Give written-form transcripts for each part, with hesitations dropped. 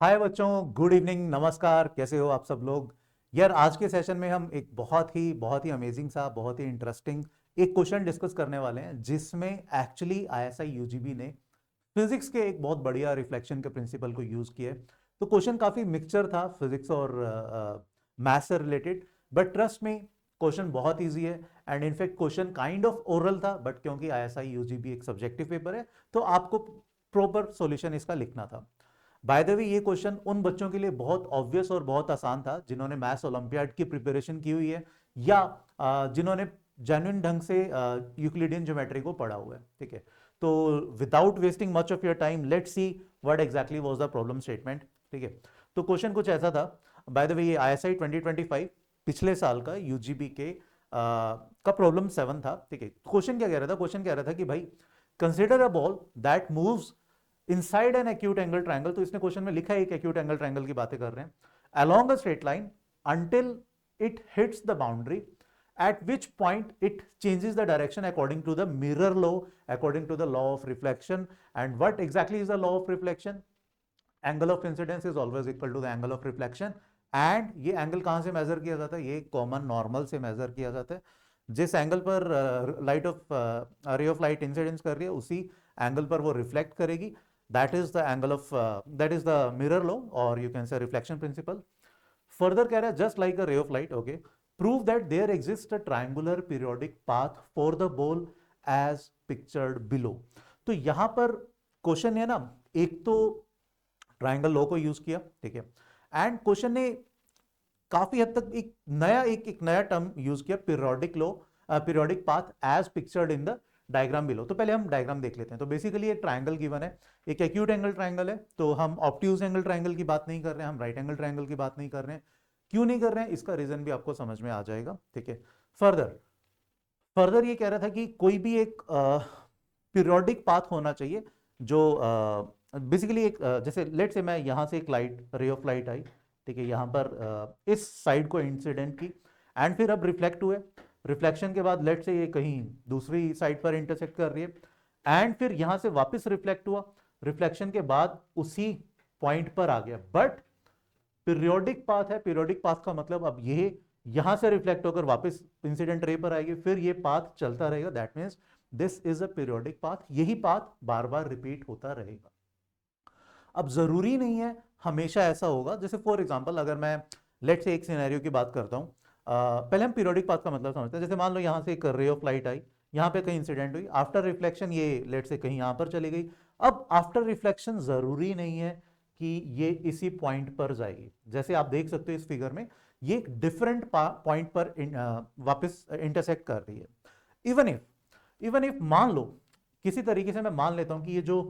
हाय बच्चों, good evening, नमस्कार। कैसे हो आप सब लोग? यार आज के सेशन में हम एक बहुत ही अमेजिंग सा, बहुत ही इंटरेस्टिंग एक क्वेश्चन डिस्कस करने वाले हैं जिसमें एक्चुअली आईएसआई यूजीबी ने फिजिक्स के एक बहुत बढ़िया रिफ्लेक्शन के प्रिंसिपल को यूज किया है। तो क्वेश्चन काफी मिक्सचर था फिजिक्स और मैथ्स से रिलेटेड, बट ट्रस्ट में क्वेश्चन बहुत इजी है। And in fact question kind of oral था, बट क्योंकि आईएसआई यूजीबी एक सब्जेक्टिव पेपर है तो आपको प्रॉपर सॉल्यूशन इसका लिखना था। बाय द वे, ये क्वेश्चन उन बच्चों के लिए बहुत ऑब्वियस और बहुत आसान था जिन्होंने मैथ्स ओलंपियाड की प्रिपरेशन की हुई है या जिन्होंने जेन्युइन ढंग से यूक्लिडियन ज्योमेट्री को पढ़ा हुआ है। ठीक है, तो without wasting much of your time, let's see what exactly was the problem statement. ठीक है, तो क्वेश्चन कुछ ऐसा था। बाय द वे, ये आईएसआई 2025 पिछले साल का यूजीबी के का प्रॉब्लम 7 था। ठीक है, क्वेश्चन क्या कह रहा था? क्वेश्चन कह रहा था कि भाई, consider a ball that moves inside an acute angle triangle. तो इसने क्वेश्चन में लिखा है एक एक्यूट एंगल ट्रायंगल की बातें कर रहे हैं, along a straight line until it hits the boundary, at which point it changes the direction according to the mirror law, according to the law of reflection. And what exactly is the law of reflection? Angle of incidence is always equal to the angle of reflection. And ये angle कहां से major किया जाता है? ये common normal से major किया जाता है। जिस एंगल पर light of ray of light incidence कर रही है उसी एंगल पर वो रिफ्लेक्ट करेगी। That is the angle of that is the mirror law, और you can say reflection principle. Further कह रहा है, just like a ray of light, okay, prove that there exist a triangular periodic path for the ball as pictured below. तो यहां पर question है ना, एक तो ट्रायंगल लॉ को यूज किया, ठीक है, एंड क्वेश्चन ने काफी हद तक एक नया टर्म यूज किया, periodic law, periodic path as pictured in the diagram below. तो पहले हम डायग्राम देख लेते हैं। तो बेसिकली एक ट्रायंगल गिवन है, एक एक्यूट एंगल ट्रायंगल है। तो हम ऑब्ट्यूज एंगल ट्रायंगल की बात नहीं कर रहे हैं, हम राइट एंगल ट्रायंगल की बात नहीं कर रहे हैं। क्यों नहीं कर रहे हैं, इसका रीजन भी आपको समझ में आ जाएगा। ठीक है, फर्दर फर्दर ये कह रहा था कि कोई भी एक पीरियोडिक पाथ होना चाहिए जो बेसिकली एक जैसे लेट से मैं यहां से एक लाइट, रे ऑफ लाइट आई, ठीक है, यहां पर इस साइड को इंसिडेंट की, एंड फिर अब रिफ्लेक्ट हुए। रिफ्लेक्शन के बाद लेट से ये कहीं दूसरी साइड पर इंटरसेक्ट कर रही है, एंड फिर यहां से वापस रिफ्लेक्ट हुआ। रिफ्लेक्शन के बाद उसी पॉइंट पर आ गया, बट पीरियोडिक पाथ है। पीरियोडिक पाथ का मतलब अब ये यहां से रिफ्लेक्ट होकर वापस इंसिडेंट रे पर आएगी, फिर ये पाथ चलता रहेगा। That means this is a periodic path. यही पाथ बार बार रिपीट होता रहेगा। अब जरूरी नहीं है हमेशा ऐसा होगा। जैसे फॉर एग्जांपल, अगर मैं लेट से एक सिनेरियो की बात करता हूं, पहले हम पीरियोडिक पाथ का मतलब समझते हैं। जैसे मान लो यहां से एक रे ऑफ लाइट आई, यहां पे कहीं इंसिडेंट हुई, आफ्टर रिफ्लेक्शन ये लेट से कहीं यहां पर चली गई। अब आफ्टर रिफ्लेक्शन जरूरी नहीं है कि ये इसी पॉइंट पर जाएगी। जैसे आप देख सकते हो इस फिगर में, ये एक डिफरेंट पॉइंट पर वापस इंटरसेक्ट कर रही है। इवन इफ मान लो, किसी तरीके से मैं मान लेता हूं कि ये जो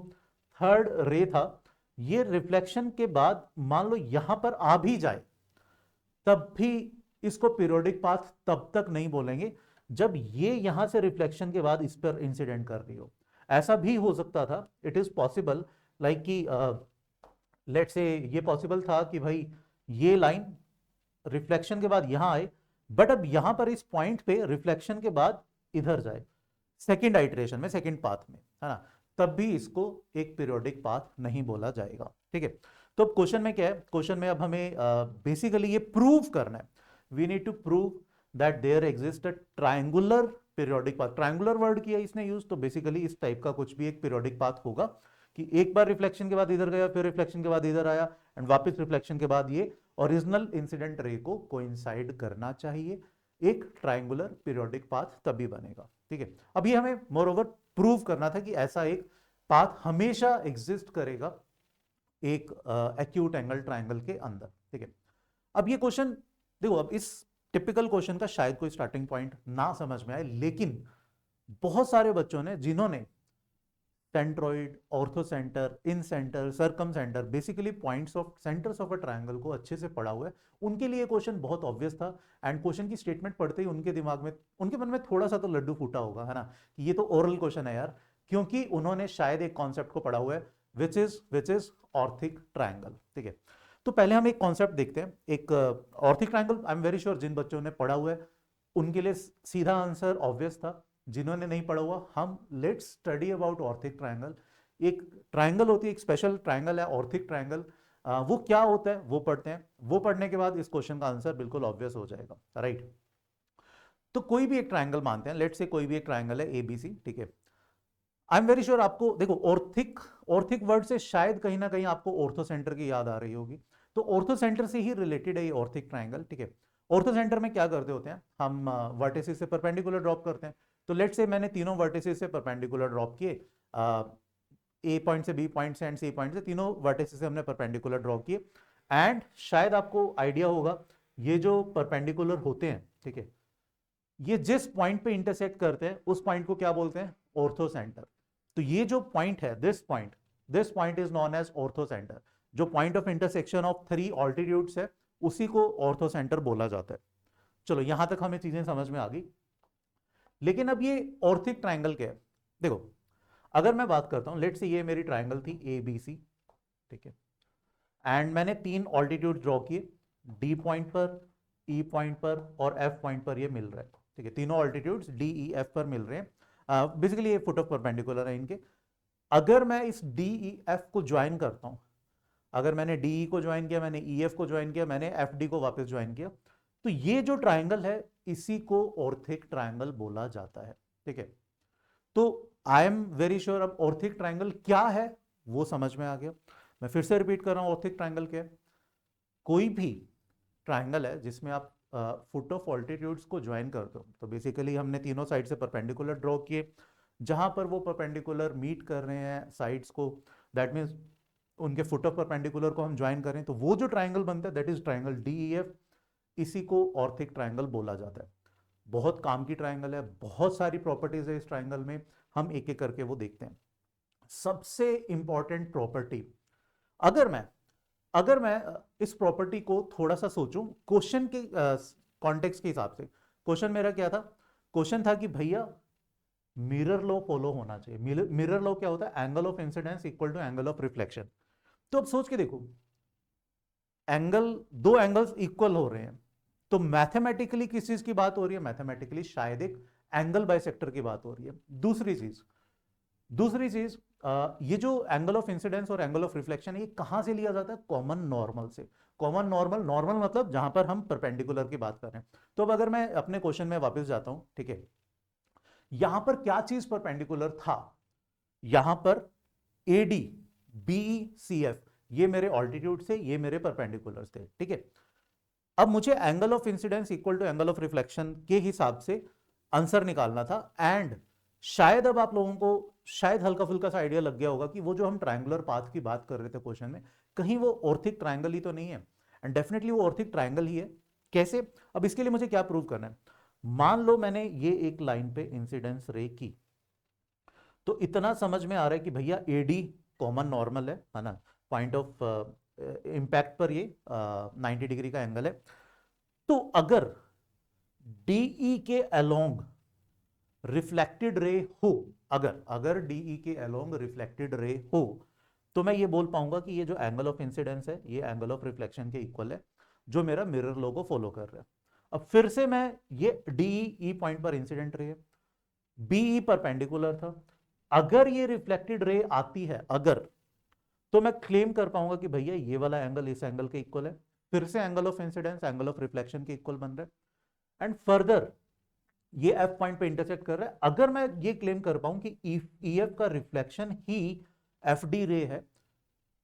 थर्ड रे था, ये रिफ्लेक्शन के बाद मान लो यहां पर आ भी जाए, तब भी इसको पीरियोडिक पाथ तब तक नहीं बोलेंगे जब ये यहां से रिफ्लेक्शन के बाद इस पर इंसिडेंट कर रही हो। ऐसा भी हो सकता था, इट इज पॉसिबल, लाइक कि लेट से ये पॉसिबल था कि भाई ये लाइन रिफ्लेक्शन के बाद यहां आए, बट अब यहां पर इस पॉइंट पे रिफ्लेक्शन के बाद इधर जाए, सेकेंड आइटरेशन में, सेकेंड पाथ में, है ना, तब भी इसको एक पीरियोडिक पाथ नहीं बोला जाएगा। ठीक है, तो अब क्वेश्चन में क्या है? क्वेश्चन में अब हमें बेसिकली ये प्रूव करना है। We need to prove that there exist a triangular periodic path. Triangular word किया इसने यूज, तो बेसिकली इस टाइप का कुछ भी एक पीरियोडिक पाथ होगा कि एक बार रिफ्लेक्शन के बाद इधर गया, फिर रिफ्लेक्शन के बाद इधर आया, एंड वापस रिफ्लेक्शन के बाद ये ओरिजिनल इंसिडेंट रे को कोइंसाइड करना चाहिए। एक ट्रायंगुलर पीरियोडिक पाथ तभी बनेगा। ठीक है, अब ये हमें मोर ओवर प्रूव करना था कि ऐसा एक पाथ हमेशा एग्जिस्ट करेगा एक एक्यूट एंगल ट्रायंगल के अंदर। ठीक है, अब ये क्वेश्चन देखो, अब इस टिपिकल क्वेश्चन का शायद कोई स्टार्टिंग पॉइंट ना समझ में आए, लेकिन बहुत सारे बच्चों ने जिन्होंने centroid, ortho centre, in centre, circum centre, basically points of centres of a triangle को अच्छे से पढ़ा हुआ है, उनके लिए क्वेश्चन बहुत ऑब्वियस था। एंड क्वेश्चन की स्टेटमेंट पढ़ते ही उनके दिमाग में, उनके मन में थोड़ा सा तो लड्डू फूटा होगा, है ना, कि ये तो ओरल क्वेश्चन है यार, क्योंकि उन्होंने शायद एक कॉन्सेप्ट को पढ़ा हुआ है, विच इज ऑर्थिक ट्रायंगल। ठीक है, तो पहले हम एक कॉन्सेप्ट देखते हैं, एक orthic triangle. I am very sure जिन बच्चों ने पढ़ा हुआ है उनके लिए सीधा आंसर ऑब्वियस था। जिन्होंने नहीं पढ़ा हुआ, हम लेट्स स्टडी अबाउट ऑर्थिक ट्रायंगल। एक ट्रायंगल होती है, एक स्पेशल ट्रायंगल है ऑर्थिक ट्रायंगल, वो क्या होता है वो पढ़ते हैं। वो पढ़ने के बाद इस क्वेश्चन का आंसर बिल्कुल ऑब्वियस हो जाएगा, राइट। तो कोई भी एक ट्राइंगल मानते हैं, लेट्स से कोई भी एक ट्राइंगल है एबीसी, ठीक है। आई एम वेरी श्योर आपको देखो ऑर्थिक, ऑर्थिक वर्ड से शायद कहीं ना कहीं आपको ऑर्थो सेंटर की याद आ रही होगी। तो ऑर्थो सेंटर से ही रिलेटेड है ये ऑर्थिक ट्राइंगल, ठीक है। ऑर्थो सेंटर में क्या करते होते हैं हम, वर्टिसेस से परपेंडिकुलर ड्रॉप करते हैं। तो लेट्स से मैंने तीनों वर्टिसेस से परपेंडिकुलर ड्रॉप किए, ए पॉइंट से, बी पॉइंट से एंड सी पॉइंट से, तीनों वर्टिसेस से हमने परपेंडिकुलर ड्रॉप किए। एंड शायद आपको आइडिया होगा ये जो परपेंडिकुलर होते हैं, ठीक है, ये जिस पॉइंट पे इंटरसेक्ट करते हैं उस पॉइंट को क्या बोलते हैं, ऑर्थो सेंटर। तो ये जो पॉइंट है, this point is known as orthocentre. जो point of intersection of three altitudes है उसी को ऑर्थो सेंटर बोला जाता है। चलो यहां तक हमें चीजें समझ में आ गई। लेकिन अब ये ऑर्थिक ट्राइंगल क्या है, देखो अगर मैं बात करता हूं, लेट से ये मेरी ट्राइंगल थी ए बी सी, ठीक है, एंड मैंने तीन ऑल्टीट्यूड ड्रॉ किए, डी पॉइंट पर, ई पॉइंट पर और एफ पॉइंट पर ये मिल रहा है, ठीक है, तीनों ऑल्टीट्यूड्स डी ई एफ पर मिल रहे हैं। बेसिकली ये फुट ऑफ परपेंडिकुलर है इनके। अगर मैं इस डी ई एफ को ज्वाइन करता हूं, अगर मैंने डी ई को ज्वाइन किया, मैंने ई एफ को ज्वाइन किया, मैंने एफ डी को वापस ज्वाइन किया, तो ये जो ट्राइंगल है इसी को ऑर्थिक ट्राइंगल बोला जाता है, ठीक है। तो आई एम वेरी श्योर अब ऑर्थिक ट्राइंगल क्या है वो समझ में आ गया। मैं फिर से रिपीट कर रहा हूं, ऑर्थिक ट्राइंगल क्या है, कोई भी ट्राइंगल है जिसमें आप फुट ऑफ ऑल्टीट्यूड्स को ज्वाइन करते हो। तो बेसिकली हमने तीनों साइड से परपेंडिकुलर ड्रॉ किए, जहां पर वो परपेंडिकुलर मीट कर रहे हैं साइड्स को, दैट मीन्स उनके फुट ऑफ परपेंडिकुलर को हम ज्वाइन करें, तो वो जो ट्राइंगल बनता है दैट इज ट्राइंगल डीईएफ। इसी को ऑर्थिक ट्राइंगल बोला जाता है। बहुत काम की ट्राइंगल है, बहुत सारी प्रॉपर्टीज है इस ट्राइंगल में, हम एक एक करके वो देखते हैं। सबसे इंपॉर्टेंट प्रॉपर्टी, अगर मैं इस प्रॉपर्टी को थोड़ा सा सोचूं क्वेश्चन के कॉन्टेक्स्ट के हिसाब से, क्वेश्चन मेरा क्या था, क्वेश्चन था कि भैया मिरर लॉ फॉलो होना चाहिए। मिरर लॉ क्या होता है, angle of incidence equal to angle of reflection. तो अब सोच के देखो, एंगल, दो एंगल्स इक्वल हो रहे हैं, तो मैथमेटिकली किस चीज की बात हो रही है, मैथमेटिकली शायद एक एंगल बाइसेक्टर की बात हो रही है। दूसरी चीज ये जो एंगल ऑफ इंसिडेंस और एंगल ऑफ रिफ्लेक्शन है ये कहां से लिया जाता है, कॉमन नॉर्मल से। कॉमन नॉर्मल, नॉर्मल मतलब जहां पर हम परपेंडिकुलर की बात कर रहे हैं। तो अब अगर मैं अपने क्वेश्चन में वापस जाता हूं, ठीक है, यहां पर क्या चीज परपेंडिकुलर था, यहां पर एडी बीई सी एफ, ये मेरे ऑल्टीट्यूड से, ये मेरे परपेंडिकुलर थे, ठीक है। अब मुझे angle of incidence equal to angle of reflection के हिसाब से आंसर निकालना था। एंड शायद अब आप लोगों को शायद हल्का फुल्का सा आइडिया लग गया होगा कि वो जो हम ट्रायंगुलर पाथ की बात कर रहे थे क्वेश्चन में, कहीं वो ऑर्थिक ट्रायंगल ही तो नहीं है। एंड डेफिनेटली वो ऑर्थिक ट्रायंगल ही है। कैसे, अब इसके लिए मुझे क्या प्रूव करना है, मान लो मैंने ये एक लाइन पे इंसिडेंस रे की, तो इतना समझ में आ रहा है कि भैया एडी कॉमन नॉर्मल है ना, पॉइंट ऑफ इंपैक्ट पर ये 90 डिग्री का एंगल है। तो अगर डीई के अलोंग रिफ्लेक्टेड रे हो, अगर डीई के अलोंग रिफ्लेक्टेड रे हो, तो मैं ये बोल पाऊंगा कि ये जो एंगल ऑफ इंसिडेंस है ये एंगल ऑफ रिफ्लेक्शन के इक्वल है, जो मेरा मिरर लॉ को फॉलो कर रहा है। अब फिर से मैं ये डीई पॉइंट पर इंसिडेंट रे है, बीई परपेंडिकुलर था, अगर ये रिफ्लेक्टेड रे आती है, अगर, तो मैं क्लेम कर पाऊंगा कि भैया ये वाला एंगल इस एंगल के इक्वल है। फिर से angle of incidence angle of reflection के इक्वल बन रहा है। एंड फर्दर ये एफ पॉइंट पे इंटरसेक्ट कर रहा है। अगर मैं ये क्लेम कर पाऊं कि ई एफ का रिफ्लेक्शन ही एफ डी रे है,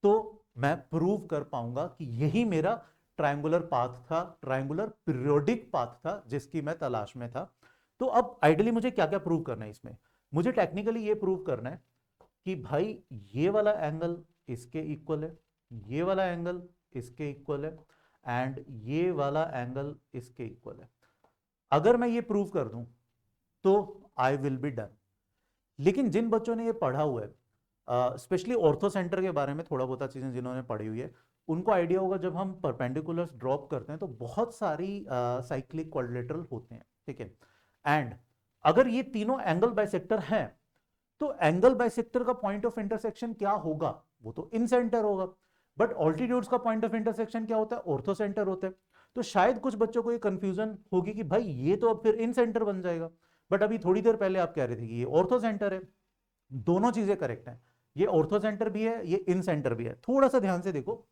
तो मैं प्रूव कर पाऊंगा कि यही मेरा ट्रायंगुलर पाथ था, ट्रायंगुलर पीरियोडिक पाथ था जिसकी मैं तलाश में था। तो अब आइडियली मुझे क्या क्या प्रूव करना है इसमें, मुझे टेक्निकली ये प्रूव करना है कि भाई ये वाला एंगल इसके इक्वल है, ये वाला एंगल इसके इक्वल है, एंड ये वाला एंगल इसके इक्वल है। अगर मैं ये प्रूव कर दूं तो आई विल बी डन। लेकिन जिन बच्चों ने ये पढ़ा हुआ है, स्पेशली ऑर्थो सेंटर के बारे में थोड़ा बहुत चीजें जिन्होंने पढ़ी हुई है, उनको आइडिया होगा जब हम परपेंडिकुलर्स ड्रॉप करते हैं तो बहुत सारी साइक्लिक क्वाड्रिलेटरल होते हैं, ठीक है। एंड अगर ये तीनों एंगल बाइसेक्टर हैं, तो एंगल बाइसेक्टर का पॉइंट ऑफ इंटरसेक्शन क्या होगा, वो तो इन सेंटर होगा। बट ऑल्टीट्यूड्स का पॉइंट ऑफ इंटरसेक्शन क्या होता है, ऑर्थो सेंटर होता है। तो शायद कुछ बच्चों को ये कंफ्यूजन होगी कि भाई ये तो अब फिर इन सेंटर बन जाएगा, बट अभी थोड़ी देर पहले आप कह रहे थे कि ये ऑर्थो सेंटर है। दोनों चीजें करेक्ट हैं, ये ऑर्थो सेंटर भी है, ये इन सेंटर भी है। थोड़ा सा ध्यान से देखो,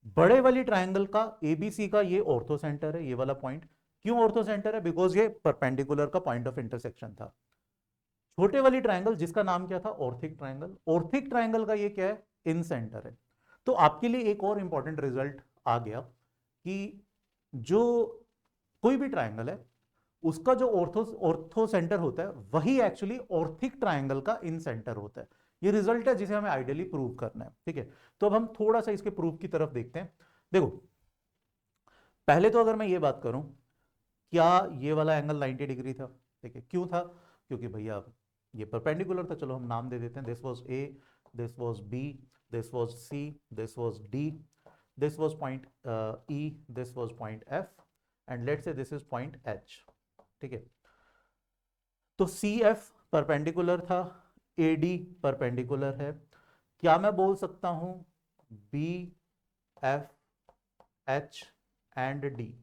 बड़े वाली ट्रायंगल का एबीसी का ये ऑर्थो सेंटर है, ये वाला पॉइंट। क्यों ऑर्थो सेंटर है? बिकॉज ये परपेंडिकुलर का पॉइंट ऑफ इंटरसेक्शन था। छोटे वाली ट्रायंगल जिसका नाम क्या था? ऑर्थिक ट्रायंगल। ऑर्थिक ट्रायंगल का ये क्या है? इन सेंटर है। तो आपके लिए एक और इंपॉर्टेंट रिजल्ट आ गया कि जो कोई भी ट्रायंगल है उसका जो ऑर्थो सेंटर होता है वही एक्चुअली ऑर्थिक ट्रायंगल का इन सेंटर होता है। ये रिजल्ट है जिसे हमें आइडियली प्रूव करना है। ठीक है, तो अब हम थोड़ा सा इसके प्रूफ की तरफ देखते हैं। देखो, पहले तो अगर मैं ये बात करूं, क्या ये वाला एंगल 90 डिग्री था? ठीक है, क्यों था? क्योंकि भैया ये परपेंडिकुलर था। चलो हम नाम दे देते हैं, this was A, this was B, this was C, this was D, this was point E, this was point F, and let's say this is point H. ठीक है, तो सी एफ परपेंडिकुलर था, ए डी परपेंडिकुलर है। क्या मैं बोल सकता हूं B F H and D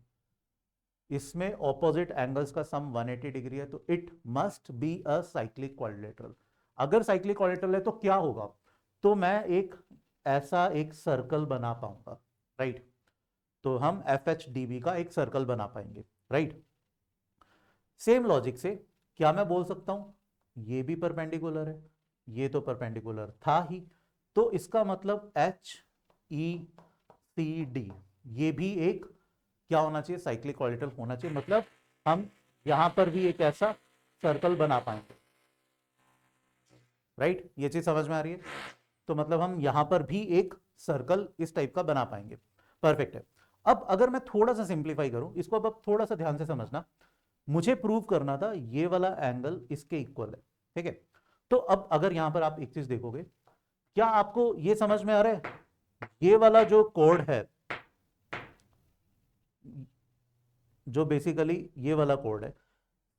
इसमें ऑपोजिट एंगल्स का सम 180 डिग्री है, तो it must be a cyclic quadrilateral. अगर साइक्लिक क्वाड्रिलेटरल है तो क्या होगा? तो मैं एक ऐसा एक सर्कल बना पाऊंगा, राइट? तो हम एफ एच डी बी का एक सर्कल बना पाएंगे, राइट? सेम लॉजिक से क्या मैं बोल सकता हूं ये भी परपेंडिकुलर है, ये तो परपेंडिकुलर था ही, तो इसका मतलब एच ई सी डी ये भी एक क्या होना चाहिए? साइक्लिक क्वाड्रिलेटरल होना चाहिए। मतलब हम यहां पर भी एक ऐसा सर्कल बना पाएंगे, राइट? ये चीज समझ में आ रही है? तो मतलब हम यहां पर भी एक सर्कल इस टाइप का बना पाएंगे। परफेक्ट है। अब अगर मैं थोड़ा सा सिंप्लीफाई करूं इसको, अब थोड़ा सा ध्यान से समझना, मुझे प्रूव करना था ये वाला एंगल इसके इक्वल है। ठीक है, तो अब अगर यहां पर आप एक चीज देखोगे, क्या आपको ये समझ में आ रहा है? ये वाला जो कोड है, जो बेसिकली ये वाला कोड है,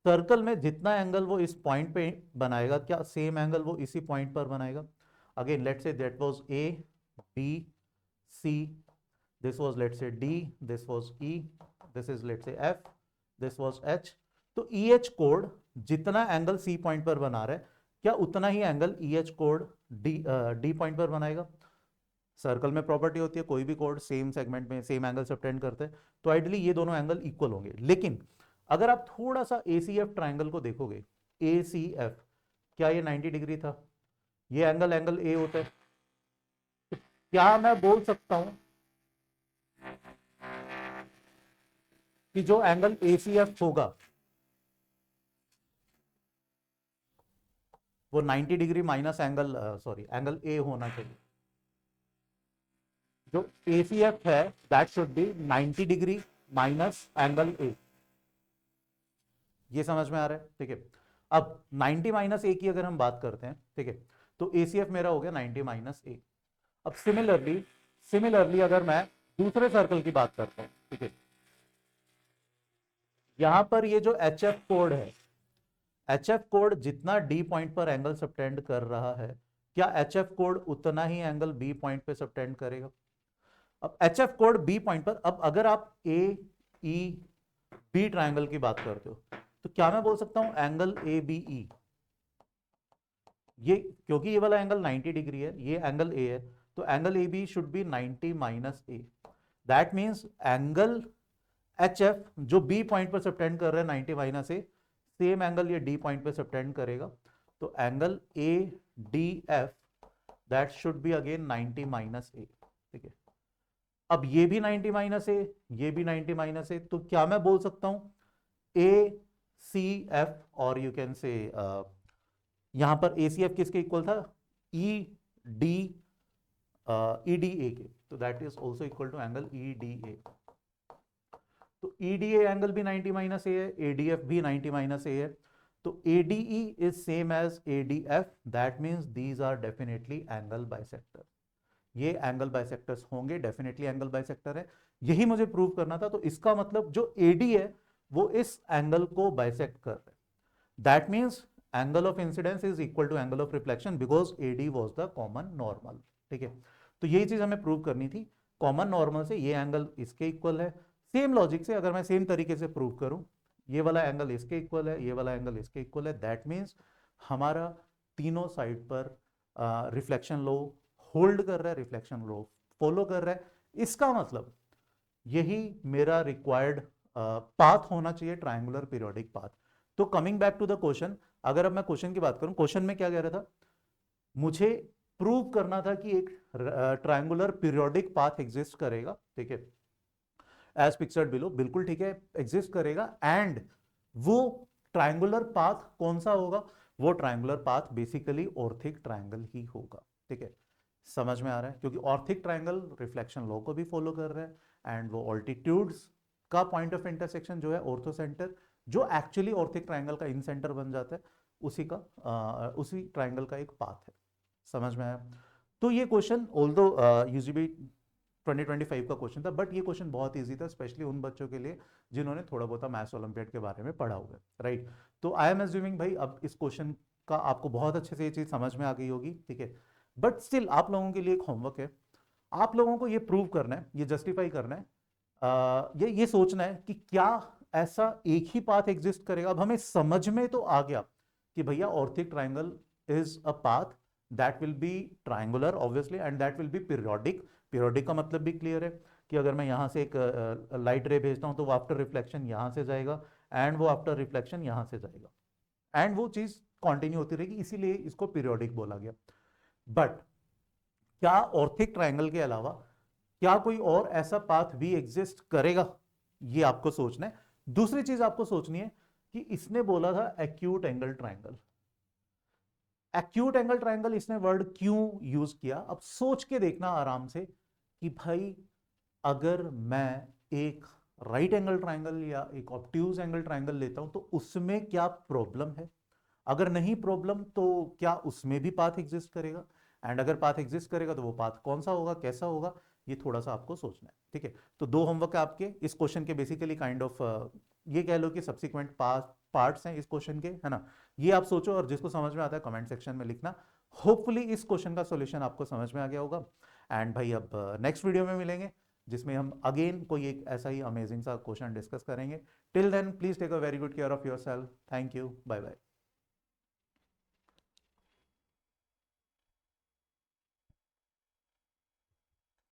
सर्कल में जितना एंगल वो इस पॉइंट पे बनाएगा, क्या सेम एंगल वो इसी पॉइंट पर बनाएगा? Again let's say that was A, B, C, this was let's say D, this was E, this is let's say F, this was H. तो ई एच कोड जितना एंगल सी पॉइंट पर बना रहा है, क्या उतना ही एंगल ई एच कोड डी डी पॉइंट पर बनाएगा? सर्कल में प्रॉपर्टी होती है कोई भी कोड सेम सेगमेंट में सेम एंगल सबटेंड करते हैं, तो आइडियली ये दोनों एंगल इक्वल होंगे। लेकिन अगर आप थोड़ा सा ए सी एफ ट्राइंगल को देखोगे, ए सी एफ, क्या ये 90 डिग्री था? ये एंगल एंगल ए होता है। क्या मैं बोल सकता हूं कि जो एंगल ए सी एफ होगा वो 90 degree minus angle sorry angle A होना चाहिए? जो ए सी एफ है that should be 90 degree minus angle A. ये समझ में आ रहा है? ठीक है, अब 90 माइनस ए की अगर हम बात करते हैं, ठीक है, तो एसीएफ मेरा हो गया 90 माइनस ए। अब सिमिलरली सिमिलरली अगर मैं दूसरे सर्कल की बात करता हूं, ठीक है, यहां पर ये जो एच एफ कोड है, एच एफ कोड जितना डी पॉइंट पर एंगल सबटेंड कर रहा है, क्या एच एफ कोड उतना ही एंगल बी पॉइंट पे सबटेंड करेगा? अब एच एफ कोड बी पॉइंट पर, अब अगर आप ए ई बी ट्राइंगल की बात करते हो, तो क्या मैं बोल सकता हूं एंगल ए बी ई, ये क्योंकि ये वाला एंगल 90 डिग्री है, ये एंगल ए है, तो angle A B should be 90 minus A. That means angle H F जो बी पॉइंट पर सबटेंड कर रहा है 90 माइनस ए, सेम एंगल ये डी पॉइंट पर सबटेंड करेगा, तो angle A D F that should be again 90 minus A. ठीक है, अब ये भी 90 माइनस ए, ये भी 90 माइनस ए, तो क्या मैं बोल सकता हूं ए सी एफ, और यू कैन से यहां पर ए सी एफ किसके इक्वल था? E D E D A के, तो that is also equal to angle E D A. तो ई डी ए एंगल भी 90 माइनस ए है, ए डी एफ भी 90 माइनस ए है, तो A D E is same as A D F, that means these are definitely angle bisector. ये angle bisectors होंगे, definitely angle bisector है। यही मुझे प्रूव करना था। तो इसका मतलब जो एडी है वो इस एंगल को बाइसेक्ट कर रहा है, that means angle of incidence is equal to angle of reflection because AD was the common normal. ठीक है, तो यही चीज हमें प्रूव करनी थी। कॉमन नॉर्मल से ये एंगल इसके इक्वल है। सेम लॉजिक से अगर मैं सेम तरीके से प्रूव करूं, ये वाला एंगल इसके इक्वल है, ये वाला एंगल इसके इक्वल है, दैट मीन्स हमारा तीनों साइड पर रिफ्लेक्शन लो होल्ड कर रहा है, रिफ्लेक्शन लो फॉलो कर रहा है, इसका मतलब यही मेरा रिक्वायर्ड पाथ होना चाहिए, ट्रायंगुलर पीरियोडिक पाथ। तो coming back to the question, अगर अब मैं क्वेश्चन की बात करूं, क्वेश्चन में क्या कह रहा था, मुझे प्रूव करना था कि एक ट्रायंगुलर पीरियोडिक पाथ एग्जिस्ट करेगा, ठीक है, एज पिक्चर्ड बिलो, बिल्कुल ठीक है, एग्जिस्ट करेगा। एंड वो ट्रायंगुलर पाथ कौन सा होगा, वो ट्रायंगुलर पाथ बेसिकली ऑर्थिक ट्रायंगल ही होगा, ठीक है। समझ में आ रहा है, क्योंकि ऑर्थिक ट्रायंगल रिफ्लेक्शन लॉ को भी फॉलो कर रहा है, एंड वो ऑल्टीट्यूड्स का पॉइंट ऑफ इंटरसेक्शन जो है ऑर्थो सेंटर, जो एक्चुअली ऑर्थिक ट्रायंगल का इन सेंटर बन जाता है, उसी ट्रायंगल का एक पाथ है। समझ में आया। तो ये क्वेश्चन ऑल्दो यूजीबी 2025 का क्वेश्चन था, बट ये क्वेश्चन बहुत इजी था, स्पेशली उन बच्चों के लिए जिन्होंने थोड़ा बहुत मैथ्स ओलंपियाड के बारे में पढ़ा हुआ है, राइट। तो आई एम एज्यूमिंग भाई अब इस क्वेश्चन का आपको बहुत अच्छे से ये चीज समझ में आ गई होगी, ठीक है। बट स्टिल आप लोगों के लिए एक होमवर्क है, आप लोगों को ये प्रूव करना है, ये जस्टिफाई करना है, ये सोचना है कि क्या ऐसा एक ही पाथ एग्जिस्ट करेगा। अब हमें समझ में तो आ गया कि भैया orthic triangle is a path that will be triangular obviously, and that will be periodic. Periodic का मतलब भी क्लियर है कि अगर मैं यहां से एक लाइट रे भेजता हूं तो वो आफ्टर रिफ्लेक्शन यहां से जाएगा, एंड वो आफ्टर रिफ्लेक्शन यहां से जाएगा, एंड वो चीज कंटिन्यू होती रहेगी, इसीलिए इसको पीरियोडिक बोला गया। बट क्या ऑर्थिक ट्राइंगल के अलावा क्या कोई और ऐसा पाथ भी एग्जिस्ट करेगा, ये आपको सोचना है। दूसरी चीज आपको सोचनी है कि इसने बोला था acute angle triangle. Acute angle triangle इसने वर्ड क्यों यूज किया, अब सोच के देखना आराम से कि भाई अगर मैं एक राइट एंगल ट्राइंगल या एक ऑब्ट्यूज एंगल ट्राइंगल लेता हूं तो उसमें क्या प्रॉब्लम है, अगर नहीं प्रॉब्लम तो क्या उसमें भी पाथ एग्जिस्ट करेगा, एंड अगर पाथ एग्जिस्ट करेगा तो वो पाथ कौन सा होगा, कैसा होगा, ये थोड़ा सा आपको सोचना है, ठीक है। तो दो होमवर्क है आपके इस क्वेश्चन के, बेसिकली काइंड ऑफ ये कह लो कि सब्सिक्वेंट पार्ट्स हैं इस क्वेश्चन के, है ना। ये आप सोचो और जिसको समझ में आता है कमेंट सेक्शन में लिखना। होपफुली इस क्वेश्चन का सॉल्यूशन आपको समझ में आ गया होगा। एंड भाई अब नेक्स्ट वीडियो में मिलेंगे जिसमें हम अगेन कोई एक ऐसा ही अमेजिंग सा क्वेश्चन डिस्कस करेंगे। Till then please take a very good care of yourself. Thank you, bye bye.